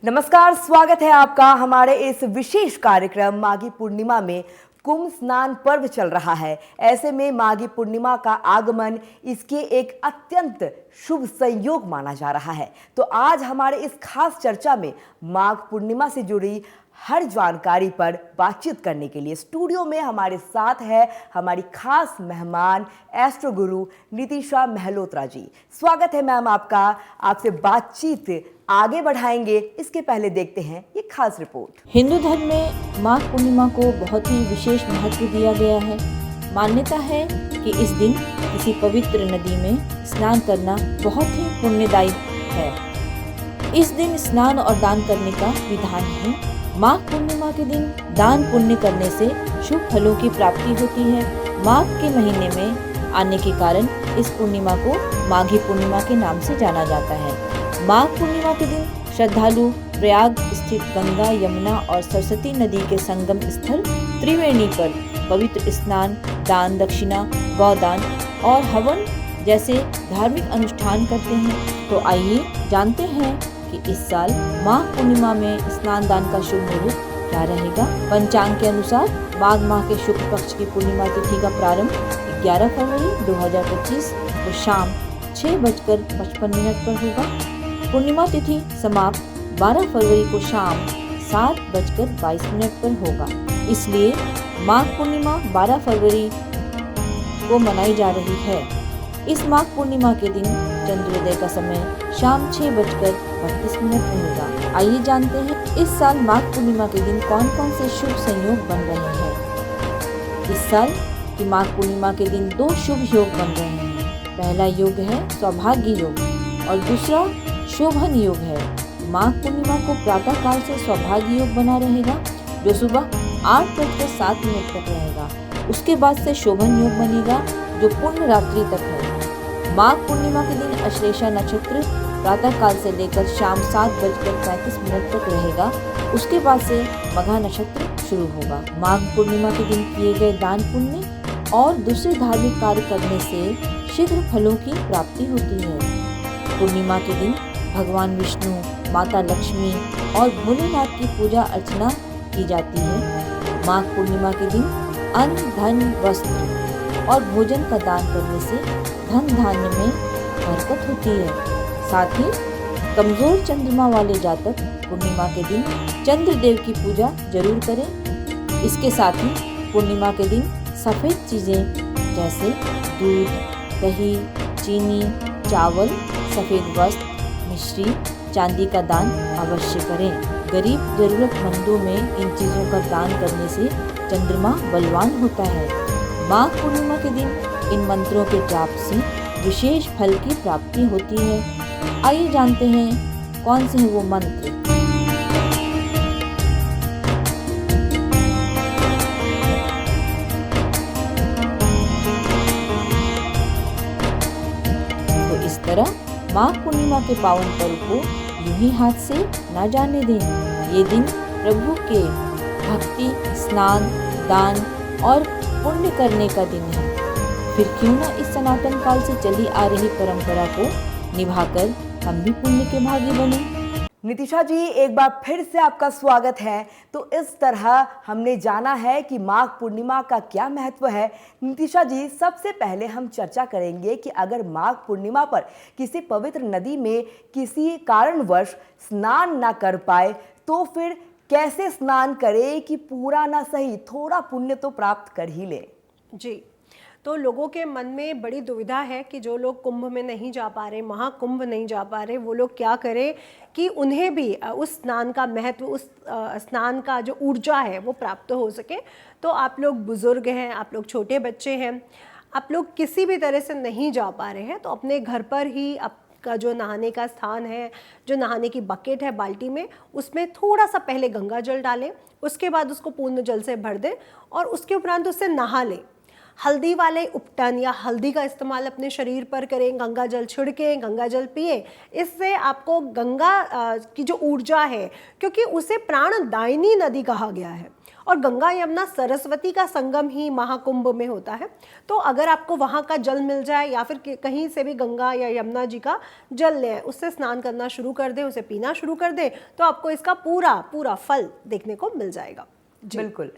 नमस्कार, स्वागत है आपका हमारे इस विशेष कार्यक्रम माघी पूर्णिमा में। कुंभ स्नान पर्व चल रहा है। ऐसे में माघी पूर्णिमा का आगमन इसके एक अत्यंत शुभ संयोग माना जा रहा है। तो आज हमारे इस खास चर्चा में माघ पूर्णिमा से जुड़ी हर जानकारी पर बातचीत करने के लिए स्टूडियो में हमारे साथ है हमारी खास मेहमान एस्ट्रो गुरु नितिशा महलोत्रा जी। स्वागत है मैम आपका। आपसे बातचीत आगे बढ़ाएंगे, इसके पहले देखते हैं ये खास रिपोर्ट। हिंदू धर्म में माघ पूर्णिमा को बहुत ही विशेष महत्व दिया गया है। मान्यता है कि इस दिन किसी पवित्र नदी में स्नान करना बहुत ही पुण्यदायी है। इस दिन स्नान और दान करने का विधान है। माघ पूर्णिमा के दिन दान पुण्य करने से शुभ फलों की प्राप्ति होती है। माघ के महीने में आने के कारण इस पूर्णिमा को माघी पूर्णिमा के नाम से जाना जाता है। माघ पूर्णिमा के दिन श्रद्धालु प्रयाग स्थित गंगा, यमुना और सरस्वती नदी के संगम स्थल त्रिवेणी पर पवित्र स्नान, दान दक्षिणा, गौदान और हवन जैसे धार्मिक अनुष्ठान करते हैं। तो आइए जानते हैं कि इस साल माघ पूर्णिमा में स्नान दान का शुभ मुहूर्त क्या रहेगा। पंचांग के अनुसार माघ माह के शुक्ल पक्ष की पूर्णिमा तिथि का प्रारंभ 11 फरवरी 2025 को शाम 6:55 पर होगा। पूर्णिमा तिथि समाप्त 12 फरवरी को शाम 7:22 पर होगा। इसलिए माघ पूर्णिमा 12 फरवरी को मनाई जा रही है। इस माघ पूर्णिमा के दिन चंद्रोदय का समय शाम 6:32 होगा। आइए जानते हैं इस साल माघ पूर्णिमा के दिन कौन कौन से शुभ संयोग बन रहे हैं। इस साल की माघ पूर्णिमा के दिन 2 शुभ योग बन रहे हैं। पहला योग है सौभाग्य योग और दूसरा शोभन योग है। माघ पूर्णिमा को प्रातः काल से सौभाग्य योग बना रहेगा जो सुबह 8:07 तक रहेगा। उसके बाद से शोभन योग बनेगा जो पूर्ण रात्रि तक है। माघ पूर्णिमा के दिन अश्लेषा नक्षत्र प्रातः काल से लेकर शाम 7:35 तक रहेगा। उसके बाद से मघा नक्षत्र शुरू होगा। माघ पूर्णिमा के दिन किए गए दान पुण्य और दूसरे धार्मिक कार्य करने से शीघ्र फलों की प्राप्ति होती है। पूर्णिमा के दिन भगवान विष्णु, माता लक्ष्मी और भोलेनाथ की पूजा अर्चना की जाती है। माघ पूर्णिमा के दिन अन्न, धन, वस्त्र और भोजन का दान करने से धन धान्य में बरकत होती है। साथ ही कमजोर चंद्रमा वाले जातक पूर्णिमा के दिन चंद्रदेव की पूजा जरूर करें। इसके साथ ही पूर्णिमा के दिन सफ़ेद चीज़ें जैसे दूध, दही, चीनी, चावल, सफ़ेद वस्त्र, मिश्री, चांदी का दान अवश्य करें। गरीब जरूरतमंदों में इन चीज़ों का दान करने से चंद्रमा बलवान होता है। माघ पूर्णिमा के दिन इन मंत्रों के जाप से विशेष फल की प्राप्ति होती है। आइए जानते हैं कौन से हैं वो मंत्र। तो इस तरह माघ पूर्णिमा के पावन पर्व को यूं ही हाथ से न जाने दें। ये दिन प्रभु के भक्ति, स्नान, दान और पुण्य करने का दिन है। फिर क्यों न इस सनातन काल से चली आ रही परंपरा को निभाकर हम भी पुण्य के भागी बने। नितिशा जी, एक बार फिर से आपका स्वागत है। तो इस तरह हमने जाना है कि माघ पूर्णिमा का क्या महत्व है। नितिशा जी, सबसे पहले हम चर्चा करेंगे कि अगर माघ पूर्णिमा पर किसी पवित्र नदी में किसी कारणवश स्नान ना कर पाए तो फिर कैसे स्नान करे कि पूरा ना सही थोड़ा पुण्य तो प्राप्त कर ही ले। जी, तो लोगों के मन में बड़ी दुविधा है कि जो लोग कुंभ में नहीं जा पा रहे, महाकुंभ नहीं जा पा रहे, वो लोग क्या करें कि उन्हें भी उस स्नान का महत्व, उस स्नान का जो ऊर्जा है वो प्राप्त हो सके। तो आप लोग बुज़ुर्ग हैं, आप लोग छोटे बच्चे हैं, आप लोग किसी भी तरह से नहीं जा पा रहे हैं तो अपने घर पर ही आपका जो नहाने का स्थान है, जो नहाने की बकेट है बाल्टी में, उसमें थोड़ा सा पहले गंगा जल डालें, उसके बाद उसको पूर्ण जल से भर दें और उसके उपरांत उससे नहा लें। हल्दी वाले उपटन या हल्दी का इस्तेमाल अपने शरीर पर करें, गंगा जल छिड़कें, गंगा जल पिए। इससे आपको गंगा की जो ऊर्जा है, क्योंकि उसे प्राणदायिनी नदी कहा गया है और गंगा यमुना सरस्वती का संगम ही महाकुंभ में होता है, तो अगर आपको वहाँ का जल मिल जाए या फिर कहीं से भी गंगा या यमुना जी का जल लें, उससे स्नान करना शुरू कर दें, उसे पीना शुरू कर दें, तो आपको इसका पूरा पूरा फल देखने को मिल जाएगा। बिल्कुल।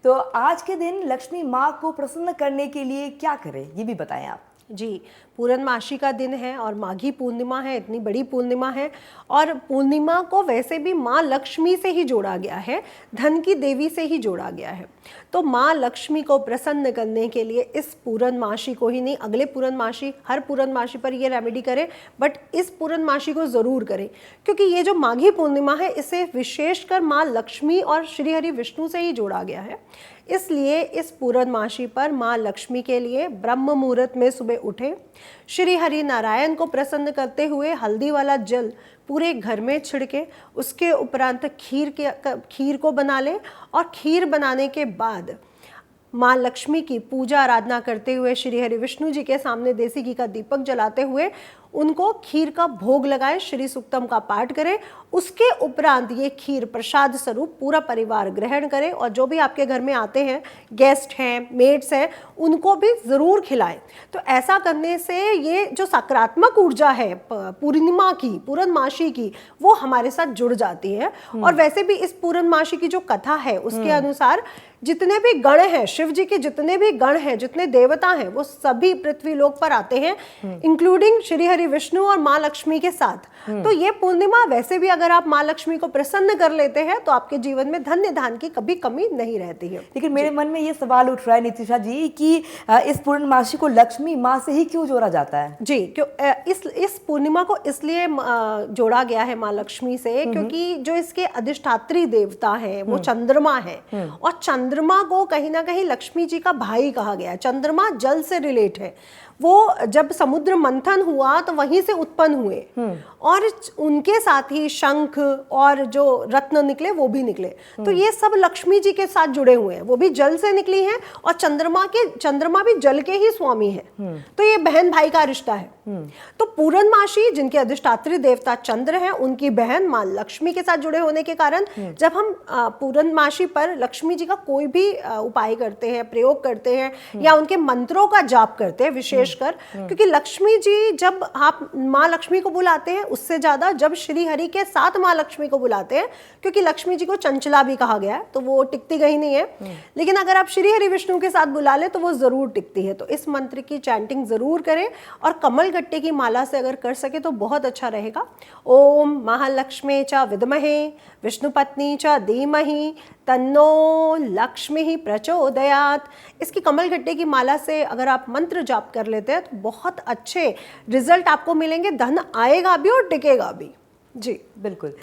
तो आज के दिन लक्ष्मी माँ को प्रसन्न करने के लिए क्या करें, ये भी बताएं आप। जी, पूर्णमासी का दिन है और माघी पूर्णिमा है, इतनी बड़ी पूर्णिमा है और पूर्णिमा को वैसे भी माँ लक्ष्मी से ही जोड़ा गया है, धन की देवी से ही जोड़ा गया है। तो माँ लक्ष्मी को प्रसन्न करने के लिए इस पूर्णमासी को ही नहीं, अगले पूर्णमासी, हर पूर्णमासी पर ये रेमेडी करें, बट इस पूर्णमासी को ज़रूर करें, क्योंकि ये जो माघी पूर्णिमा है इसे विशेषकर माँ लक्ष्मी और श्री हरि विष्णु से ही जोड़ा गया है। इसलिए इस पूर्णमासी पर माँ लक्ष्मी के लिए ब्रह्म मुहूर्त में सुबह उठें, श्री हरि नारायण को प्रसन्न करते हुए हल्दी वाला जल पूरे घर में छिड़के, उसके उपरांत खीर को बना लें और खीर बनाने के बाद माँ लक्ष्मी की पूजा आराधना करते हुए श्री हरि विष्णु जी के सामने देसी घी का दीपक जलाते हुए उनको खीर का भोग लगाएं, श्री सूक्तम का पाठ करें। उसके उपरांत ये खीर प्रसाद स्वरूप पूरा परिवार ग्रहण करे और जो भी आपके घर में आते हैं, गेस्ट हैं, मेड्स हैं, उनको भी ज़रूर खिलाएं। तो ऐसा करने से ये जो सकारात्मक ऊर्जा है पूर्णिमा की, पूर्णमासी की, वो हमारे साथ जुड़ जाती है। और वैसे भी इस पूर्णमासी की जो कथा है उसके अनुसार जितने भी गण हैं, शिव जी के जितने भी गण हैं, जितने देवता हैं, वो सभी पृथ्वी लोक पर आते हैं, इंक्लूडिंग श्री हरि विष्णु और माँ लक्ष्मी के साथ। तो ये पूर्णिमा वैसे भी अगर आप माँ लक्ष्मी को प्रसन्न कर लेते हैं तो आपके जीवन में धन्य धान की कभी कमी नहीं रहती है। लेकिन मेरे मन में ये सवाल उठ रहा है नितिशा जी कि इस पूर्णमासी को लक्ष्मी माँ से ही क्यों जोड़ा जाता है? जी, क्यों इस पूर्णिमा को इसलिए जोड़ा गया है माँ लक्ष्मी से, क्योंकि जो इसके अधिष्ठात्री देवता है वो चंद्रमा है और चंद्रमा को कहीं ना कहीं लक्ष्मी जी का भाई कहा गया है। चंद्रमा जल से रिलेट है, वो जब समुद्र मंथन हुआ तो वहीं से उत्पन्न हुए और उनके साथ ही शंख और जो रत्न निकले वो भी निकले। तो ये सब लक्ष्मी जी के साथ जुड़े हुए हैं, वो भी जल से निकली हैं और चंद्रमा भी जल के ही स्वामी है। तो ये बहन भाई का रिश्ता है। तो पूर्णमासी जिनके अधिष्ठात्री देवता चंद्र हैं, उनकी बहन माँ लक्ष्मी के साथ जुड़े होने के कारण जब हम पूर्णमासी पर लक्ष्मी जी का कोई भी उपाय करते हैं, प्रयोग करते हैं या उनके मंत्रों का जाप करते हैं, विशेषकर क्योंकि लक्ष्मी जी जब आप माँ लक्ष्मी को बुलाते हैं, उससे ज्यादा जब श्री हरि के साथ माँ लक्ष्मी को बुलाते हैं, क्योंकि लक्ष्मी जी को चंचला भी कहा गया है तो वो टिकती गई नहीं है, लेकिन अगर आप श्री हरि विष्णु के साथ बुला ले तो वो जरूर टिकती है। तो इस मंत्र की चैंटिंग जरूर करें और कमल गट्टे की माला से अगर कर सके तो बहुत अच्छा रहेगा। ओम महालक्ष्मी च विद्महे विष्णुपत्नी च धीमहि तन्नो लक्ष्मी प्रचोदयात्। इसकी कमल गट्टे की माला से अगर आप मंत्र जाप कर लेते हैं तो बहुत अच्छे रिजल्ट आपको मिलेंगे, धन आएगा भी और टिकेगा भी। जी बिल्कुल।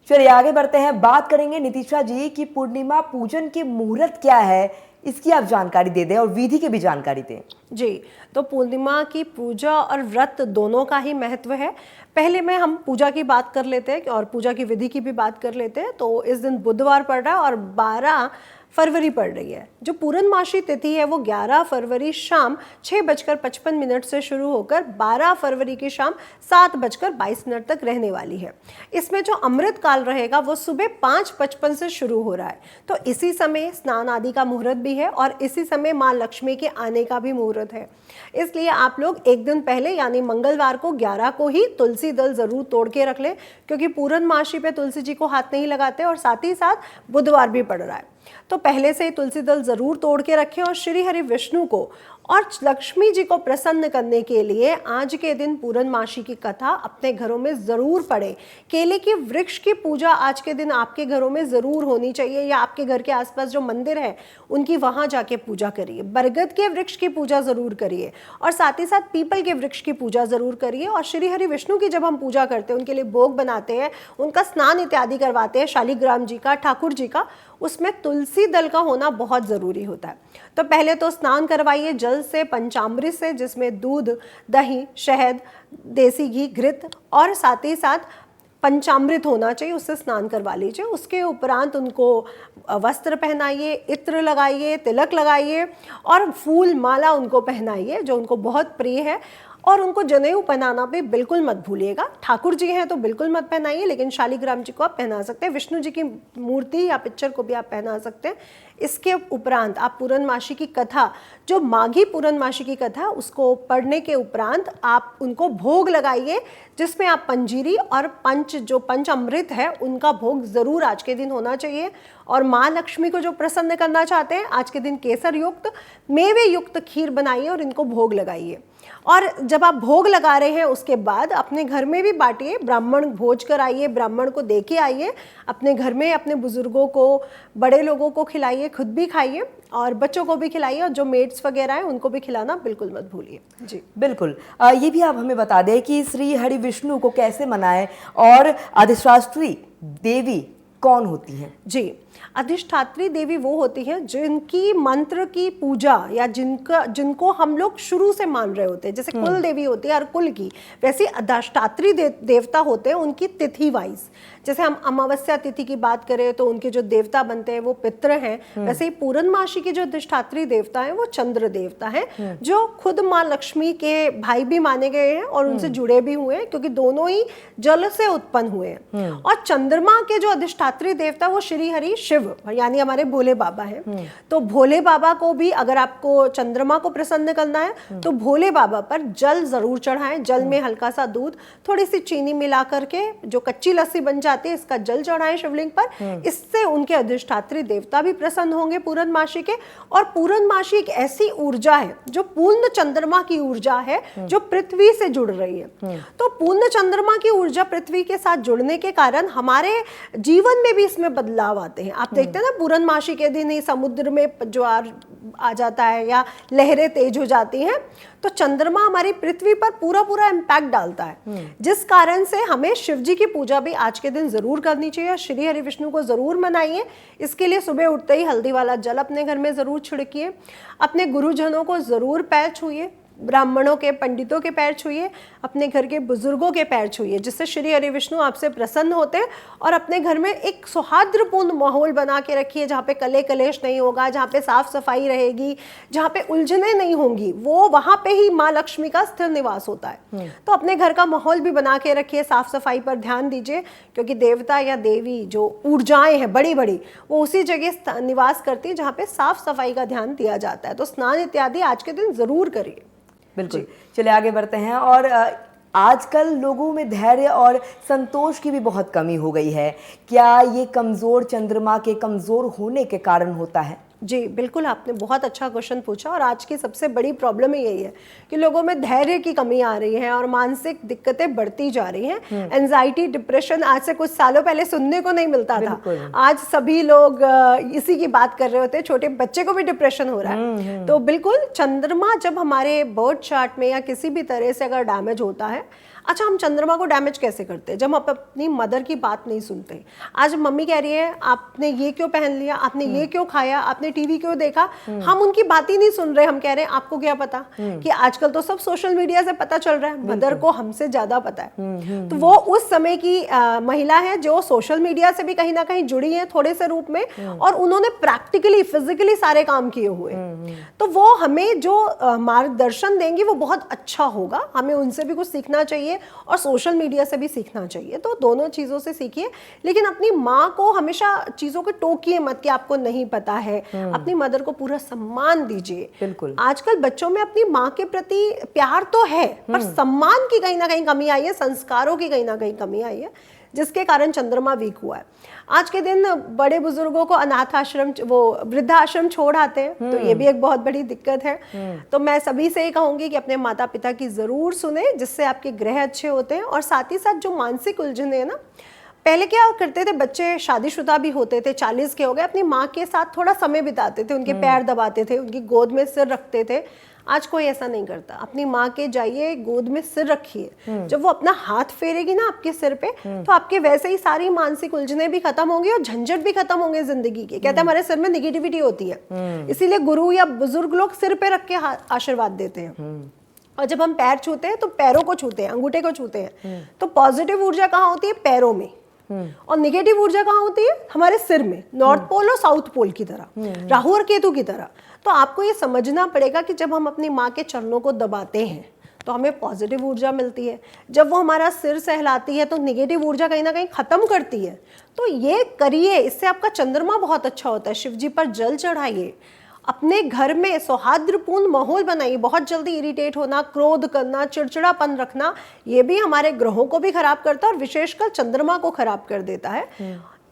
चलिए आगे बढ़ते हैं, बात करेंगे नितिशा जी की पूर्णिमा पूजन के मुहूर्त क्या है, इसकी आप जानकारी दे दें और विधि की भी जानकारी दें। जी, तो पूर्णिमा की पूजा और व्रत दोनों का ही महत्व है। पहले में हम पूजा की बात कर लेते हैं और पूजा की विधि की भी बात कर लेते हैं। तो इस दिन बुधवार पड़ रहा है और 12 फरवरी पड़ रही है। जो पूर्णमासी तिथि है वो 11 फरवरी शाम 6:55 से शुरू होकर 12 फरवरी की शाम 7:22 तक रहने वाली है। इसमें जो अमृत काल रहेगा वो सुबह 5:55 से शुरू हो रहा है। तो इसी समय स्नान आदि का मुहूर्त भी है और इसी समय माँ लक्ष्मी के आने का भी मुहूर्त है। इसलिए आप लोग एक दिन पहले यानी मंगलवार को 11 को ही तुलसी दल जरूर तोड़ के रख लें, क्योंकि पूर्णमासी पे तुलसी जी को हाथ नहीं लगाते और साथ ही साथ बुधवार भी पड़ रहा है। तो पहले से ही तुलसी दल जरूर तोड़ के रखें और श्री हरि विष्णु को और लक्ष्मी जी को प्रसन्न करने के लिए आज के दिन पूर्णमासी की कथा अपने घरों में जरूर पढ़ें। केले के वृक्ष की पूजा आज के दिन आपके घरों में जरूर होनी चाहिए या आपके घर के आसपास जो मंदिर है उनकी वहां जाके पूजा करिए। बरगद के वृक्ष की पूजा जरूर करिए और साथ ही साथ पीपल के वृक्ष की पूजा जरूर करिए। और श्री हरि विष्णु की जब हम पूजा करते हैं, उनके लिए भोग बनाते हैं, उनका स्नान इत्यादि करवाते हैं, शालिग्राम जी का, ठाकुर जी का, उसमें तुलसी दल का होना बहुत ज़रूरी होता है। तो पहले तो स्नान करवाइए जल से, पंचामृत से, जिसमें दूध, दही, शहद, देसी घी, घृत और साथ ही साथ पंचामृत होना चाहिए, उससे स्नान करवा लीजिए। उसके उपरांत उनको वस्त्र पहनाइए, इत्र लगाइए, तिलक लगाइए और फूल माला उनको पहनाइए जो उनको बहुत प्रिय है। और उनको जनेऊ पहनाना भी बिल्कुल मत भूलिएगा। ठाकुर जी हैं तो बिल्कुल मत पहनाइए, लेकिन शालिग्राम जी को आप पहना सकते हैं। विष्णु जी की मूर्ति या पिक्चर को भी आप पहना सकते हैं। इसके उपरांत आप पूर्णमासी की कथा, जो माघी पूर्णमासी की कथा, उसको पढ़ने के उपरांत आप उनको भोग लगाइए, जिसमें आप पंजीरी और पंच अमृत है उनका भोग ज़रूर आज के दिन होना चाहिए। और माँ लक्ष्मी को जो प्रसन्न करना चाहते हैं, आज के दिन केसर युक्त, मेवे युक्त खीर बनाइए और इनको भोग लगाइए। और जब आप भोग लगा रहे हैं उसके बाद अपने घर में भी बांटिए, ब्राह्मण भोज कराइए, ब्राह्मण को दे के आइए, अपने घर में अपने बुजुर्गों को, बड़े लोगों को खिलाइए, खुद भी खाइए और बच्चों को भी खिलाइए, और जो मेड्स वगैरह हैं उनको भी खिलाना बिल्कुल मत भूलिए। जी बिल्कुल। ये भी आप हमें बता दें कि श्री हरि विष्णु को कैसे मनाएं और अधिष्ठात्री देवी कौन होती हैं? जी, अधिष्ठात्री देवी वो होती हैं जिनकी मंत्र की पूजा या जिनको हम लोग शुरू से मान रहे होते हैं। जैसे कुल देवी होती है हर कुल की, वैसे अधिष्ठात्री देवता होते हैं उनकी तिथि वाइज। जैसे हम अमावस्या तिथि की बात करें तो उनके जो देवता बनते हैं वो पितृ हैं। वैसे ही पूर्णमासी के जो अधिष्ठात्री देवता हैं वो चंद्र देवता हैं, जो खुद माँ लक्ष्मी के भाई भी माने गए हैं और उनसे जुड़े भी हुए हैं, क्योंकि दोनों ही जल से उत्पन्न हुए हैं। और चंद्रमा के जो अधिष्ठात्री देवता वो श्री हरि शिव यानी हमारे भोले बाबा हैं। तो भोले बाबा को भी, अगर आपको चंद्रमा को प्रसन्न करना है तो भोले बाबा पर जल जरूर चढ़ाएं। जल में हल्का सा दूध, थोड़ी सी चीनी मिला करके जो कच्ची लस्सी बन जाती है, इसका जल चढ़ाएं शिवलिंग पर। इससे उनके अधिष्ठात्री देवता भी प्रसन्न होंगे पूर्णमासी के। और पूर्णमासी एक ऐसी ऊर्जा है जो पूर्ण चंद्रमा की ऊर्जा है, जो पृथ्वी से जुड़ रही है। तो पूर्ण चंद्रमा की ऊर्जा पृथ्वी के साथ जुड़ने के कारण हमारे जीवन में भी इसमें बदलाव आते हैं। आप देखते हैं ना, पूर्णमासी के दिन ही समुद्र में ज्वार आ जाता है या लहरें तेज हो जाती हैं। तो चंद्रमा हमारी पृथ्वी पर पूरा इम्पैक्ट डालता है, जिस कारण से हमें शिव जी की पूजा भी आज के दिन जरूर करनी चाहिए। श्री हरि विष्णु को जरूर मनाइए। इसके लिए सुबह उठते ही हल्दी वाला जल अपने घर में जरूर छिड़किए। अपने गुरुजनों को जरूर पैर छूइए, ब्राह्मणों के, पंडितों के पैर छूइए, अपने घर के बुजुर्गों के पैर छूइए, जिससे श्री हरि विष्णु आपसे प्रसन्न होते हैं। और अपने घर में एक सौहार्दपूर्ण माहौल बना के रखिए, जहाँ पे कले कलेश नहीं होगा, जहाँ पे साफ सफाई रहेगी, जहाँ पे उलझने नहीं होंगी, वो वहाँ पे ही माँ लक्ष्मी का स्थिर निवास होता है। तो अपने घर का माहौल भी बना के रखिए, साफ सफाई पर ध्यान दीजिए, क्योंकि देवता या देवी जो ऊर्जाएं हैं बड़ी बड़ी, वो उसी जगह निवास करती है जहाँ पे साफ सफाई का ध्यान दिया जाता है। तो स्नान इत्यादि आज के दिन जरूर करिए। बिल्कुल। चलिए आगे बढ़ते हैं। और आजकल लोगों में धैर्य और संतोष की भी बहुत कमी हो गई है। क्या ये कमज़ोर चंद्रमा के कमज़ोर होने के कारण होता है? जी बिल्कुल, आपने बहुत अच्छा क्वेश्चन पूछा। और आज की सबसे बड़ी प्रॉब्लम ही यही है कि लोगों में धैर्य की कमी आ रही है और मानसिक दिक्कतें बढ़ती जा रही हैं। एंजाइटी, डिप्रेशन आज से कुछ सालों पहले सुनने को नहीं मिलता था, आज सभी लोग इसी की बात कर रहे होते हैं। छोटे बच्चे को भी डिप्रेशन हो रहा है। तो बिल्कुल, चंद्रमा जब हमारे बर्थ चार्ट में या किसी भी तरह से अगर डैमेज होता है, अच्छा, हम चंद्रमा को डैमेज कैसे करते हैं? जब हम अपनी मदर की बात नहीं सुनते। आज मम्मी कह रही है आपने ये क्यों पहन लिया, आपने ये क्यों खाया, आपने टीवी क्यों देखा, हम उनकी बात ही नहीं सुन रहे। हम कह रहे हैं आपको क्या पता, कि आजकल तो सब सोशल मीडिया से पता चल रहा है, मदर को हमसे ज्यादा पता है। तो वो उस समय की महिला है जो सोशल मीडिया से भी कहीं ना कहीं जुड़ी है थोड़े से रूप में, और उन्होंने प्रैक्टिकली फिजिकली सारे काम किए हुए। तो वो हमें जो मार्गदर्शन देंगी वो बहुत अच्छा होगा। हमें उनसे भी कुछ सीखना चाहिए और सोशल मीडिया से भी सीखना चाहिए। तो दोनों चीजों से सीखिए, लेकिन अपनी माँ को हमेशा चीजों को टोकिए मत कि आपको नहीं पता है। अपनी मदर को पूरा सम्मान दीजिए। बिल्कुल। आजकल बच्चों में अपनी माँ के प्रति प्यार तो है, पर सम्मान की कहीं ना कहीं कमी आई है, संस्कारों की कहीं ना कहीं कमी आई है, जिसके कारण चंद्रमा वीक हुआ है। आज के दिन बड़े बुजुर्गों को अनाथ आश्रम, वो वृद्धाश्रम छोड़ आते हैं, तो ये भी एक बहुत बड़ी दिक्कत है। तो मैं सभी से ही कहूंगी कि अपने माता पिता की जरूर सुने, जिससे आपके ग्रह अच्छे होते हैं। और साथ ही साथ जो मानसिक उलझने हैं ना, पहले क्या करते थे, बच्चे शादीशुदा भी होते थे, 40 के हो गए, अपनी माँ के साथ थोड़ा समय बिताते थे, उनके पैर दबाते थे, उनकी गोद में सिर रखते थे। आज कोई ऐसा नहीं करता। अपनी माँ के जाइए, गोद में सिर रखिए। जब वो अपना हाथ फेरेगी ना आपके सिर पे, तो आपके वैसे ही सारी मानसिक उलझने भी खत्म होंगी और झंझट भी खत्म होंगे जिंदगी के। कहते हैं हमारे सिर में निगेटिविटी होती है, इसीलिए गुरु या बुजुर्ग लोग सिर पे रख के आशीर्वाद देते हैं। और जब हम पैर छूते हैं तो पैरों को छूते हैं, अंगूठे को छूते हैं। तो पॉजिटिव ऊर्जा कहाँ होती है? पैरों में। और निगेटिव ऊर्जा कहाँ होती है? हमारे सिर में, नॉर्थ पोल और साउथ पोल की तरह, राहु और केतु की तरह। तो आपको ये समझना पड़ेगा कि जब हम अपनी माँ के चरणों को दबाते हैं तो हमें पॉजिटिव ऊर्जा मिलती है, जब वो हमारा सिर सहलाती है तो निगेटिव ऊर्जा कहीं ना कहीं खत्म करती है। तो ये करिए, इससे आपका चंद्रमा बहुत अच्छा होता है। शिव जी पर जल चढ़ाइए, अपने घर में सौहार्दपूर्ण माहौल बनाइए। बहुत जल्दी इरिटेट होना, क्रोध करना, चिड़चिड़ापन रखना, ये भी हमारे ग्रहों को भी खराब करता है और विशेषकर चंद्रमा को खराब कर देता है।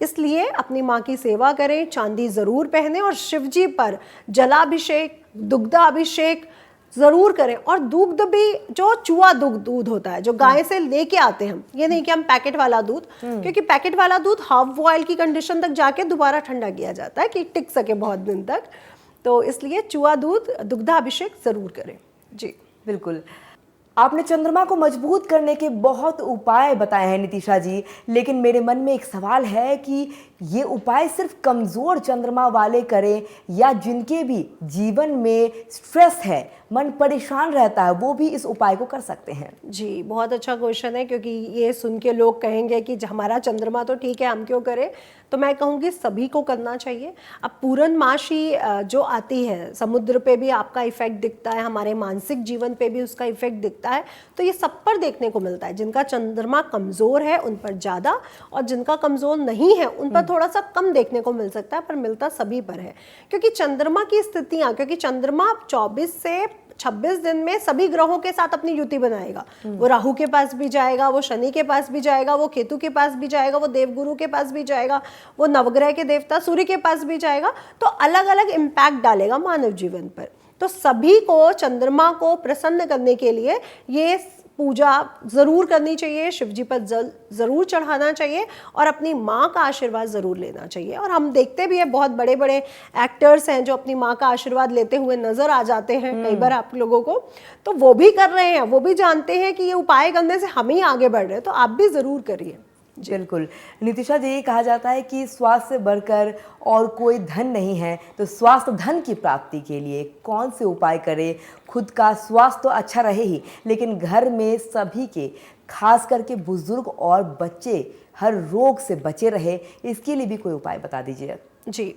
इसलिए अपनी माँ की सेवा करें, चांदी जरूर पहने और शिव जी पर जलाभिषेक, दुग्धाभिषेक जरूर करें। और दूध भी, जो चूहा दूध होता है जो गाय से लेके आते हैं हम, ये नहीं कि हम पैकेट वाला दूध, क्योंकि पैकेट वाला दूध हाफ बॉयल की कंडीशन तक जाके दोबारा ठंडा किया जाता है कि टिक सके बहुत दिन तक। तो इसलिए चूहा दूध, दुग्धाभिषेक जरूर करें जी। बिल्कुल, आपने चंद्रमा को मजबूत करने के बहुत उपाय बताए हैं नितिशा जी, लेकिन मेरे मन में एक सवाल है कि ये उपाय सिर्फ कमज़ोर चंद्रमा वाले करें या जिनके भी जीवन में स्ट्रेस है, मन परेशान रहता है, वो भी इस उपाय को कर सकते हैं? जी, बहुत अच्छा क्वेश्चन है, क्योंकि ये सुन के लोग कहेंगे कि हमारा चंद्रमा तो ठीक है, हम क्यों करें। तो मैं कहूँगी सभी को करना चाहिए। अब पूर्णमासी जो आती है, समुद्र पे भी आपका इफेक्ट दिखता है, हमारे मानसिक जीवन पे भी उसका इफेक्ट दिखता है। तो ये सब पर देखने को मिलता है। जिनका चंद्रमा कमज़ोर है उन पर ज़्यादा, और जिनका कमज़ोर नहीं है उन पर थोड़ा सा कम देखने को मिल सकता है, पर मिलता सभी पर है। क्योंकि चंद्रमा की स्थितियाँ, क्योंकि चंद्रमा 24 से 26 दिन में सभी ग्रहों के साथ अपनी युति बनाएगा। वो राहु के पास भी जाएगा, वो शनि के पास भी जाएगा, वो केतु के पास भी जाएगा, वो देवगुरु के पास भी जाएगा, वो नवग्रह के देवता सूर्य के पास भी जाएगा। तो अलग अलग इम्पैक्ट डालेगा मानव जीवन पर। तो सभी को चंद्रमा को प्रसन्न करने के लिए ये पूजा जरूर करनी चाहिए, शिव जी पर जल जरूर चढ़ाना चाहिए और अपनी माँ का आशीर्वाद जरूर लेना चाहिए। और हम देखते भी है, बहुत बड़े बड़े एक्टर्स हैं जो अपनी माँ का आशीर्वाद लेते हुए नजर आ जाते हैं कई बार आप लोगों को। तो वो भी कर रहे हैं, वो भी जानते हैं कि ये उपाय करने से हम ही आगे बढ़ रहे हैं। तो आप भी जरूर करिए। बिल्कुल नितिशा जी, ये कहा जाता है कि स्वास्थ्य से बढ़कर और कोई धन नहीं है, तो स्वास्थ्य धन की प्राप्ति के लिए कौन से उपाय करें? खुद का स्वास्थ्य तो अच्छा रहे ही, लेकिन घर में सभी के, खास करके बुजुर्ग और बच्चे हर रोग से बचे रहे, इसके लिए भी कोई उपाय बता दीजिए। जी,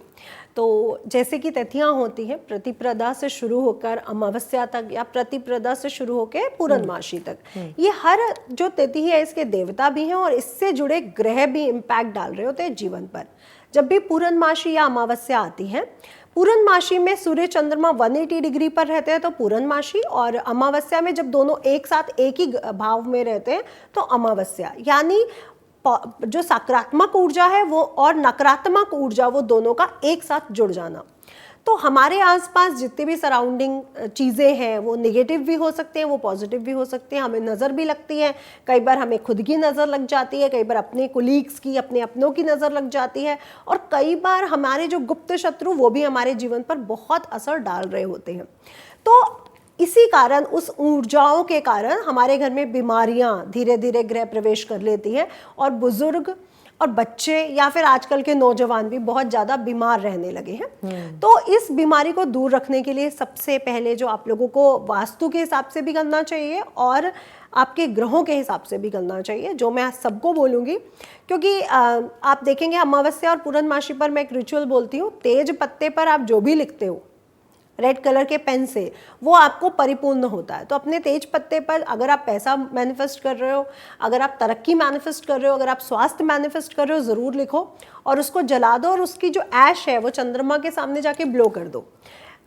तो जैसे कि तिथियां होती हैं, प्रतिप्रदा से शुरू होकर अमावस्या तक या प्रतिप्रदा से शुरू होकर पूर्णमासी तक, ये हर जो तिथि है इसके देवता भी हैं और इससे जुड़े ग्रह भी इम्पैक्ट डाल रहे होते हैं जीवन पर। जब भी पूर्णमासी या अमावस्या आती है, पूर्णमासी में सूर्य चंद्रमा 180 डिग्री पर रहते हैं तो पूर्णमासी, और अमावस्या में जब दोनों एक साथ एक ही भाव में रहते हैं तो अमावस्या। यानी जो सकारात्मक ऊर्जा है वो और नकारात्मक ऊर्जा, वो दोनों का एक साथ जुड़ जाना। तो हमारे आसपास जितनी भी सराउंडिंग चीज़ें हैं वो नेगेटिव भी हो सकते हैं, वो पॉजिटिव भी हो सकते हैं। हमें नज़र भी लगती है, कई बार हमें खुद की नज़र लग जाती है, कई बार अपने कोलीग्स की, अपने अपनों की नज़र लग जाती है, और कई बार हमारे जो गुप्त शत्रु वो भी हमारे जीवन पर बहुत असर डाल रहे होते हैं। तो इसी कारण, उस ऊर्जाओं के कारण हमारे घर में बीमारियां धीरे धीरे गृह प्रवेश कर लेती हैं और बुजुर्ग और बच्चे या फिर आजकल के नौजवान भी बहुत ज़्यादा बीमार रहने लगे हैं। तो इस बीमारी को दूर रखने के लिए सबसे पहले जो आप लोगों को वास्तु के हिसाब से भी करना चाहिए और आपके ग्रहों के हिसाब से भी करना चाहिए, जो मैं सबको बोलूँगी, क्योंकि आप देखेंगे अमावस्या और पूर्णमासी पर मैं एक रिचुअल बोलती हूँ। तेज पत्ते पर आप जो भी लिखते हो रेड कलर के पेन से, वो आपको परिपूर्ण होता है। तो अपने तेज पत्ते पर अगर आप पैसा मैनिफेस्ट कर रहे हो, अगर आप तरक्की मैनिफेस्ट कर रहे हो, अगर आप स्वास्थ्य मैनिफेस्ट कर रहे हो, ज़रूर लिखो और उसको जला दो और उसकी जो ऐश है वो चंद्रमा के सामने जाके ब्लो कर दो।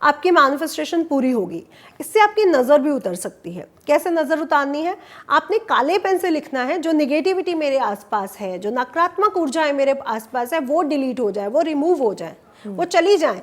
आपकी मैनिफेस्टेशन पूरी होगी। इससे आपकी नज़र भी उतर सकती है। कैसे नज़र उतारनी है? आपने काले पेन से लिखना है, जो निगेटिविटी मेरे आसपास है, जो नकारात्मक ऊर्जाएं मेरे आसपास है, वो डिलीट हो जाए, वो रिमूव हो जाए, वो चली जाए।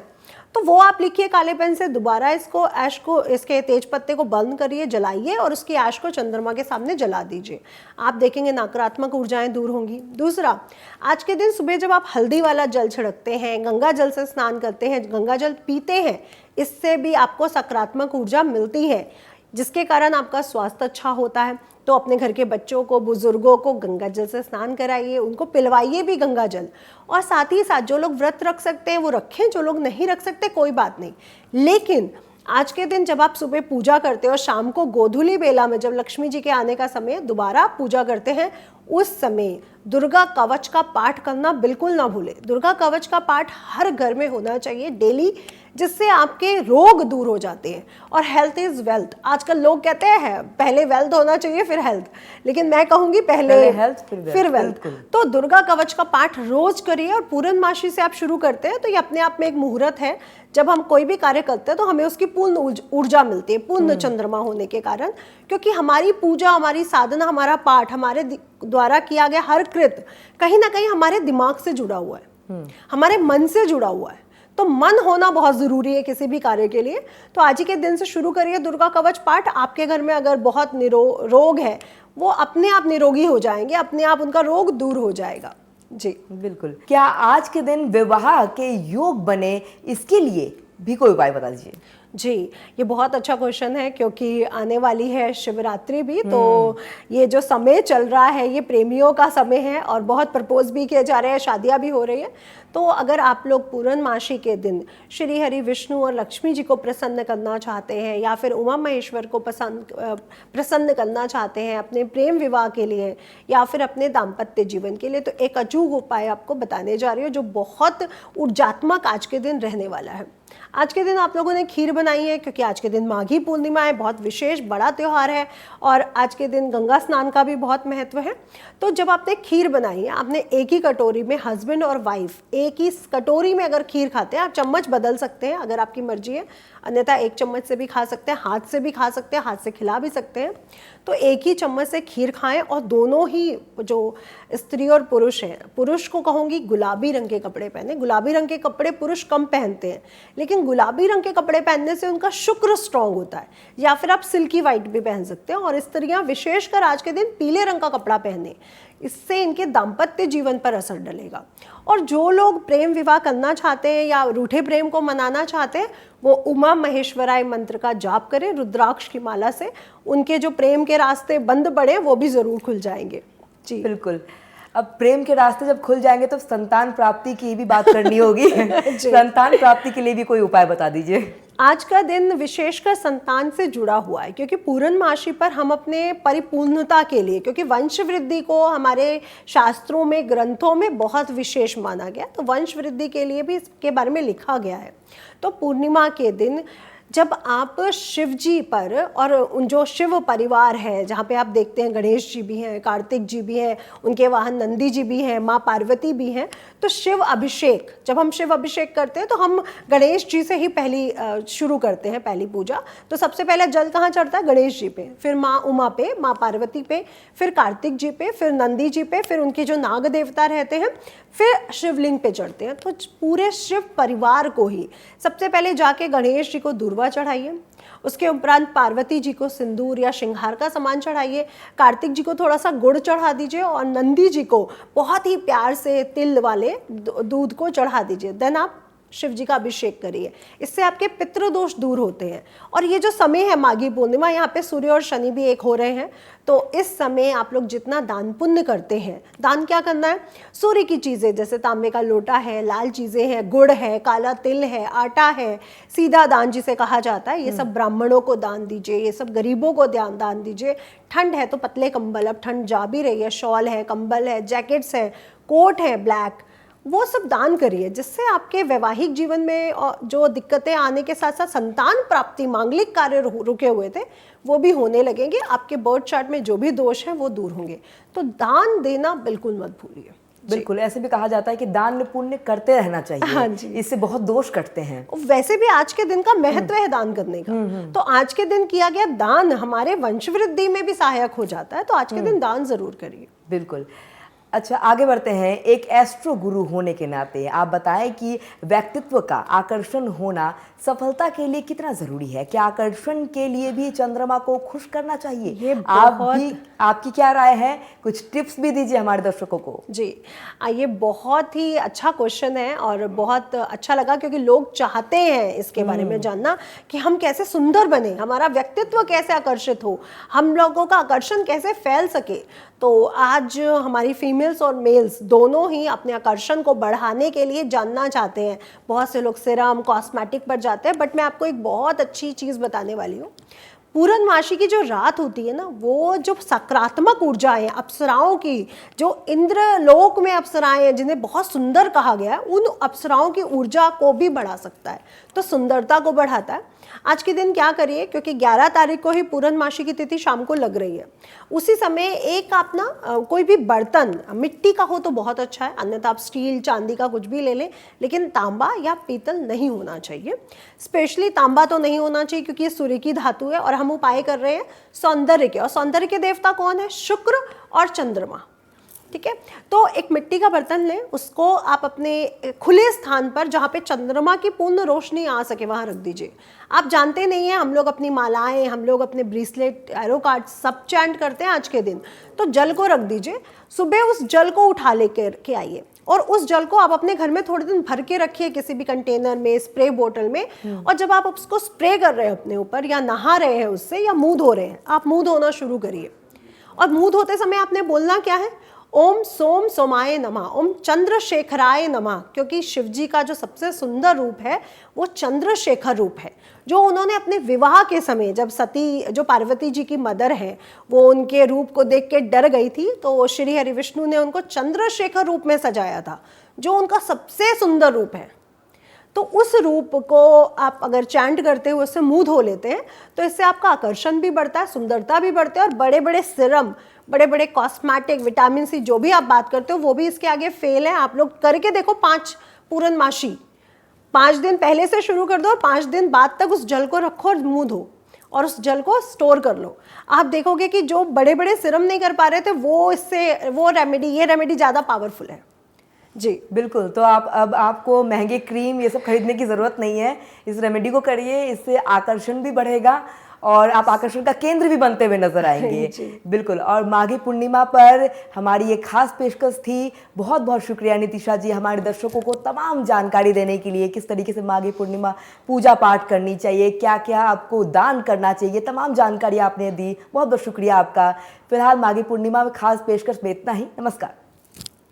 तो वो आप लिखिए काले पेन से। दोबारा इसको ऐश को, इसके तेज पत्ते को बंद करिए, जलाइए और उसकी ऐश को चंद्रमा के सामने जला दीजिए। आप देखेंगे नकारात्मक ऊर्जाएं दूर होंगी। दूसरा, आज के दिन सुबह जब आप हल्दी वाला जल छिड़कते हैं, गंगा जल से स्नान करते हैं, गंगा जल पीते हैं, इससे भी आपको सकारात्मक ऊर्जा मिलती है, जिसके कारण आपका स्वास्थ्य अच्छा होता है। तो अपने घर के बच्चों को, बुजुर्गों को गंगा जल से स्नान कराइए, उनको पिलवाइए भी गंगा जल। और साथ ही साथ जो लोग व्रत रख सकते हैं वो रखें, जो लोग नहीं रख सकते कोई बात नहीं, लेकिन आज के दिन जब आप सुबह पूजा करते हो और शाम को गोधूली बेला में जब लक्ष्मी जी के आने का समय दोबारा पूजा करते हैं, उस समय दुर्गा कवच का पाठ करना बिल्कुल ना भूलें। दुर्गा कवच का पाठ हर घर में होना चाहिए डेली, जिससे आपके रोग दूर हो जाते हैं। और हेल्थ इज वेल्थ, आजकल लोग कहते हैं पहले वेल्थ होना चाहिए फिर हेल्थ, लेकिन मैं कहूंगी पहले हेल्थ फिर वेल्थ। तो दुर्गा कवच का पाठ रोज करिए, और पूर्णमासी से आप शुरू करते हैं तो ये अपने आप में एक मुहूर्त है। जब हम कोई भी कार्य करते हैं तो हमें उसकी पूर्ण ऊर्जा मिलती है, पूर्ण चंद्रमा होने के कारण, क्योंकि हमारी पूजा, हमारी साधना, हमारा पाठ, हमारे द्वारा किया गया हर कृत्य कहीं ना कहीं हमारे दिमाग से जुड़ा हुआ है, हमारे मन से जुड़ा हुआ है। तो मन होना बहुत जरूरी है किसी भी कार्य के लिए। तो आज ही के दिन से शुरू करिए दुर्गा कवच पाठ। आपके घर में अगर बहुत रोग है, वो अपने आप निरोगी हो जाएंगे, अपने आप उनका रोग दूर हो जाएगा। जी बिल्कुल। क्या आज के दिन विवाह के योग बने, इसके लिए भी कोई उपाय बता दीजिए। जी, ये बहुत अच्छा क्वेश्चन है, क्योंकि आने वाली है शिवरात्रि भी, तो ये जो समय चल रहा है ये प्रेमियों का समय है, और बहुत प्रपोज भी किए जा रहे हैं, शादियां भी हो रही हैं। तो अगर आप लोग पूर्णमासी के दिन श्री हरि विष्णु और लक्ष्मी जी को प्रसन्न करना चाहते हैं, या फिर उमा महेश्वर को प्रसन्न करना चाहते हैं अपने प्रेम विवाह के लिए या फिर अपने दाम्पत्य जीवन के लिए, तो एक अचूक उपाय आपको बताने जा रही हूँ जो बहुत ऊर्जात्मक आज के दिन रहने वाला है। आज के दिन आप लोगों ने खीर बनाई है, क्योंकि आज के दिन माघी पूर्णिमा है, बहुत विशेष बड़ा त्यौहार है, और आज के दिन गंगा स्नान का भी बहुत महत्व है। तो जब आपने खीर बनाई है, आपने एक ही कटोरी में, हस्बैंड और वाइफ एक ही कटोरी में अगर खीर खाते हैं, आप चम्मच बदल सकते हैं अगर आपकी मर्जी है, अन्यथा एक चम्मच से भी खा सकते हैं, हाथ से भी खा सकते हैं, हाथ से खिला भी सकते हैं। तो एक ही चम्मच से खीर खाएं, और दोनों ही जो स्त्री और पुरुष हैं, पुरुष को कहूँगी गुलाबी रंग के कपड़े पहने। गुलाबी रंग के कपड़े पुरुष कम पहनते हैं, लेकिन गुलाबी रंग के कपड़े पहनने से उनका शुक्र स्ट्रांग होता है, या फिर आप सिल्की वाइट भी पहन सकते हैं। और स्त्रियां विशेषकर आज के दिन पीले रंग का कपड़ा पहने, इससे इनके दाम्पत्य जीवन पर असर डलेगा। और जो लोग प्रेम विवाह करना चाहते हैं या रूठे प्रेम को मनाना चाहते हैं, वो उमा महेश्वराय मंत्र का जाप करें रुद्राक्ष की माला से। उनके जो प्रेम के रास्ते बंद पड़े वो भी जरूर खुल जाएंगे। जी बिल्कुल। अब प्रेम के रास्ते जब खुल जाएंगे तो संतान प्राप्ति की भी बात करनी होगी। संतान प्राप्ति के लिए भी कोई उपाय बता दीजिए। आज का दिन विशेषकर संतान से जुड़ा हुआ है, क्योंकि पूर्णमासी पर हम अपने परिपूर्णता के लिए, क्योंकि वंश वृद्धि को हमारे शास्त्रों में, ग्रंथों में बहुत विशेष माना गया, तो वंश वृद्धि के लिए भी इसके बारे में लिखा गया है। तो पूर्णिमा के दिन जब आप शिव जी पर, और उन जो शिव परिवार है, जहाँ पे आप देखते हैं गणेश जी भी हैं, कार्तिक जी भी हैं, उनके वाहन नंदी जी भी हैं, माँ पार्वती भी हैं, तो शिव अभिषेक, जब हम शिव अभिषेक करते हैं तो हम गणेश जी से ही पहली शुरू करते हैं पहली पूजा। तो सबसे पहले जल कहाँ चढ़ता है? गणेश जी पे, फिर माँ उमा पे, माँ पार्वती पे, फिर कार्तिक जी पे, फिर नंदी जी पे, फिर उनके जो नाग देवता रहते हैं, फिर शिवलिंग पे चढ़ते हैं। तो पूरे शिव परिवार को ही सबसे पहले जाके गणेश जी को दूर्वा चढ़ाइए, उसके उपरांत पार्वती जी को सिंदूर या श्रृंगार का सामान चढ़ाइए, कार्तिक जी को थोड़ा सा गुड़ चढ़ा दीजिए, और नंदी जी को बहुत ही प्यार से तिल वाले दूध को चढ़ा दीजिए। देन आप शिव जी का अभिषेक करिए, इससे आपके पितृदोष दूर होते हैं। और ये जो समय है माघी पूर्णिमा, यहाँ पे सूर्य और शनि भी एक हो रहे हैं, तो इस समय आप लोग जितना दान पुण्य करते हैं, दान क्या करना है? सूर्य की चीज़ें, जैसे तांबे का लोटा है, लाल चीज़ें हैं, गुड़ है, काला तिल है, आटा है, सीधा दान जिसे कहा जाता है, ये सब ब्राह्मणों को दान दीजिए, ये सब गरीबों को दान दीजिए। ठंड है तो पतले कंबल, अब ठंड जा भी रही है, शॉल है, कंबल है, जैकेट्स है, कोट है ब्लैक, वो सब दान करिए, जिससे आपके वैवाहिक जीवन में जो दिक्कतें आने के साथ साथ संतान प्राप्ति, मांगलिक कार्य रुके हुए थे, वो भी होने लगेंगे। आपके बर्थ चार्ट में जो भी दोष हैं वो दूर होंगे। तो दान देना बिल्कुल मत भूलिए। बिल्कुल, ऐसे भी कहा जाता है कि दान पुण्य करते रहना चाहिए। हाँ जी, इससे बहुत दोष कटते हैं। वैसे भी आज के दिन का महत्व है दान करने का। तो आज के दिन किया गया दान हमारे वंश वृद्धि में भी सहायक हो जाता है, तो आज के दिन दान जरूर करिए। बिल्कुल। अच्छा, आगे बढ़ते हैं। एक एस्ट्रो गुरु होने के नाते आप बताएं कि व्यक्तित्व का आकर्षण होना सफलता के लिए कितना जरूरी है? क्या आकर्षण के लिए भी चंद्रमा को खुश करना चाहिए? ये आपकी क्या राय है? कुछ टिप्स भी दीजिए हमारे दर्शकों को। जी, ये बहुत ही अच्छा क्वेश्चन है और बहुत अच्छा लगा, क्योंकि लोग चाहते हैं इसके बारे में जानना कि हम कैसे सुंदर बने, हमारा व्यक्तित्व कैसे आकर्षित हो, हम लोगों का आकर्षण कैसे फैल सके। तो आज हमारी फीमेल फीमेल्स और मेल्स दोनों ही अपने आकर्षण को बढ़ाने के लिए जानना चाहते हैं। बहुत से लोग सीरम कॉस्मेटिक पर जाते हैं, बट मैं आपको एक बहुत अच्छी चीज़ बताने वाली हूँ। पूर्णमासी की जो रात होती है ना, वो जो सकारात्मक ऊर्जाएं अप्सराओं की, जो इंद्रलोक में अप्सराएं हैं जिन्हें बहुत सुंदर कहा गया है, उन अप्सराओं की ऊर्जा को भी बढ़ा सकता है, तो सुंदरता को बढ़ाता है। आज के दिन क्या करिए, क्योंकि 11 तारीख को ही पूर्णमासी की तिथि शाम को लग रही है, उसी समय एक आप ना कोई भी बर्तन मिट्टी का हो तो बहुत अच्छा है, अन्यथा आप स्टील चांदी का कुछ भी ले लें, लेकिन तांबा या पीतल नहीं होना चाहिए। स्पेशली तांबा तो नहीं होना चाहिए क्योंकि ये सूर्य की धातु है और हम उपाय कर रहे हैं सौंदर्य के, और सौंदर्य के देवता कौन है? शुक्र और चंद्रमा। ठीक है, तो एक मिट्टी का बर्तन लें, उसको आप अपने खुले स्थान पर जहाँ पे चंद्रमा की पूर्ण रोशनी आ सके वहाँ रख दीजिए। आप जानते नहीं हैं, हम लोग अपनी मालाएं, हम लोग अपने ब्रेसलेट, एरो कार्ड सब चैंट करते हैं आज के दिन, तो जल को रख दीजिए। सुबह उस जल को उठा लेकर के आइए और उस जल को आप अपने घर में थोड़े दिन भर के रखिए किसी भी कंटेनर में, स्प्रे बोतल में, और जब आप उसको स्प्रे कर रहे हैं अपने ऊपर या नहा रहे हैं उससे या मुंह धो रहे हैं, आप मुंह धोना शुरू करिए। और मुंह धोते समय आपने बोलना क्या है? ओम सोम सोमाय नमः, ओम चंद्रशेखराय नमः, क्योंकि शिव जी का जो सबसे सुंदर रूप है वो चंद्रशेखर रूप है, जो उन्होंने अपने विवाह के समय, जब सती जो पार्वती जी की मदर है वो उनके रूप को देख के डर गई थी, तो श्री हरि विष्णु ने उनको चंद्रशेखर रूप में सजाया था, जो उनका सबसे सुंदर रूप है। तो उस रूप को आप अगर चैंट करते हुए उससे मुंह धो लेते हैं तो इससे आपका आकर्षण भी बढ़ता है, सुंदरता भी बढ़ती है, और बड़े बड़े सिरम, बड़े बड़े कॉस्मेटिक, विटामिन सी जो भी आप बात करते हो वो भी इसके आगे फेल है। आप लोग करके देखो 5 पूर्णमासी, 5 दिन पहले से शुरू कर दो और 5 दिन बाद तक उस जल को रखो और मुंह धो और उस जल को स्टोर कर लो। आप देखोगे कि जो बड़े बड़े सिरम नहीं कर पा रहे थे वो इससे, वो रेमेडी, ये रेमेडी ज़्यादा पावरफुल है। जी बिल्कुल, तो आप अब आपको महंगे क्रीम ये सब खरीदने की ज़रूरत नहीं है, इस रेमेडी को करिए, इससे आकर्षण भी बढ़ेगा और आप आकर्षण का केंद्र भी बनते हुए नजर आएंगे। बिल्कुल, और माघी पूर्णिमा पर हमारी ये खास पेशकश थी। बहुत बहुत शुक्रिया नितिशा जी, हमारे दर्शकों को तमाम जानकारी देने के लिए, किस तरीके से माघी पूर्णिमा पूजा पाठ करनी चाहिए, क्या क्या आपको दान करना चाहिए, तमाम जानकारी आपने दी। बहुत बहुत शुक्रिया आपका। फिलहाल माघी पूर्णिमा में खास पेशकश में इतना ही। नमस्कार।